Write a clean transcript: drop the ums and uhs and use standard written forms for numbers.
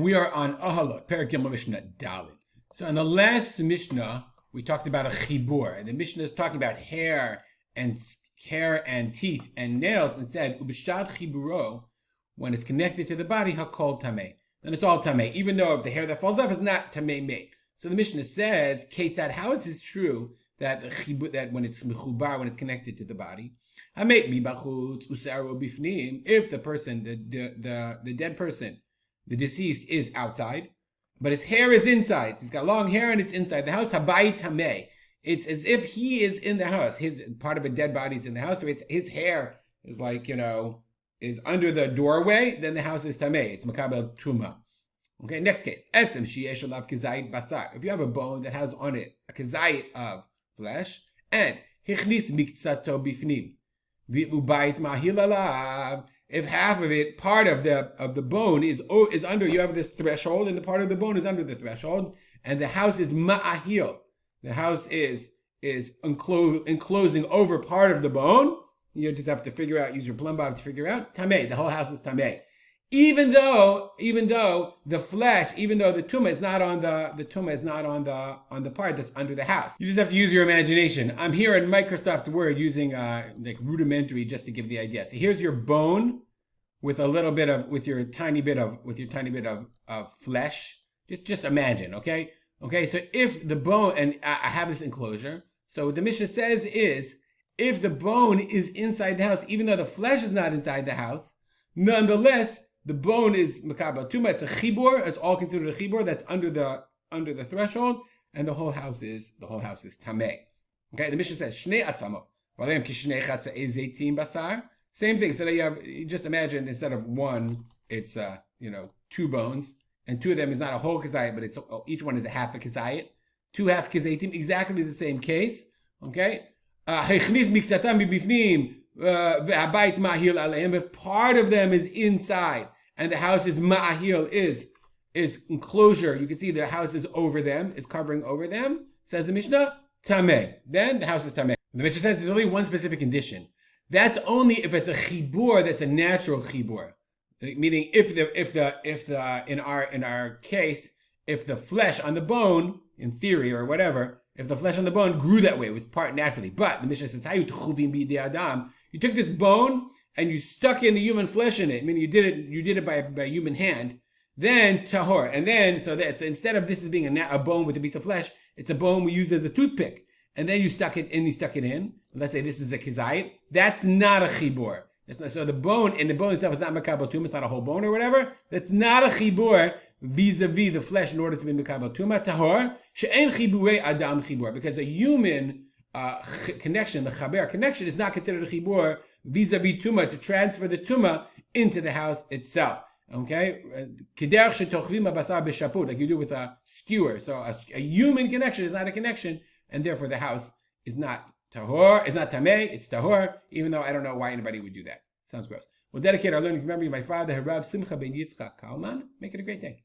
We are on Oholot, Perek Gimel Mishnah Dalit. So in the last Mishnah, we talked about a chibur, and the Mishnah is talking about hair and teeth and nails, and said ubishad chiburo, when it's connected to the body, hakol tameh. Then it's all tameh, even though if the hair that falls off is not tameh made. So the Mishnah says, Ketzad, how is this true that when it's mechubar, when it's connected to the body, if the person, the dead person, the deceased is outside, but his hair is inside. So he's got long hair and it's inside the house. Habayit tameh. It's as if he is in the house. His part of a dead body is in the house. So his hair is like, is under the doorway. Then the house is tameh. It's makabel tuma. Okay, next case. Etzem sheyesh alav kizayit basar. If you have a bone that has on it a kizayit of flesh, and hichnis miktsato bifnim, v'ubayit mahil alav. If half of it, part of the bone is under, you have this threshold, and the part of the bone is under the threshold, and the house is ma'ahil. The house is enclosing over part of the bone. You just have to figure out, use your plumb bob to figure out. Tameh, the whole house is tameh. Even though the flesh, even though the tumah is not on the part that's under the house. You just have to use your imagination. I'm here in Microsoft Word using like rudimentary just to give the idea. So here's your bone with your tiny bit of flesh. Just imagine, okay? Okay, so if the bone, and I have this enclosure, so what the Mishnah says is, if the bone is inside the house, even though the flesh is not inside the house, nonetheless, the bone is makabel tuma. It's a chibur. It's all considered a chibur. That's under the threshold, and the whole house is tameh. Okay, the Mishnah says shnei atzamot. Same thing. So that you just imagine instead of one, it's two bones, and two of them is not a whole kizayit, but it's each one is a half a kizayit. Two half kizayim, exactly the same case. Okay. If part of them is inside and the house is ma'ahil, is enclosure, you can see the house is over them, is covering over them, says the Mishnah, tameh. Then the house is tameh. The Mishnah says there's only one specific condition. That's only if it's a chibur that's a natural chibur. Meaning if in our case, if the flesh on the bone, in theory or whatever, if the flesh on the bone grew that way, it was part naturally. But the Mishnah says, you took this bone and you stuck in the human flesh in it. I mean, you did it by human hand. Then tahor, and then so instead of this as being a bone with a piece of flesh, it's a bone we use as a toothpick. And then you stuck it in. Let's say this is a kizayit. That's not a chibur. So the bone itself is not makabel tumah. It's not a whole bone or whatever. That's not a chibur vis-a-vis the flesh in order to be makabel tumah. Tahor she'en chiburei adam chibur, because a human connection, the chaber connection, is not considered a chibur vis-a-vis tumah, to transfer the tumah into the house itself. Okay, kederach shetochvim basar b'shaput, like you do with a skewer. So a human connection is not a connection, and therefore the house is not tahor, it's not tameh, it's tahor, even though I don't know why anybody would do that. Sounds gross. We'll dedicate our learning to memory of my father, Rav Simcha ben Yitzchak Kalman. Make it a great day.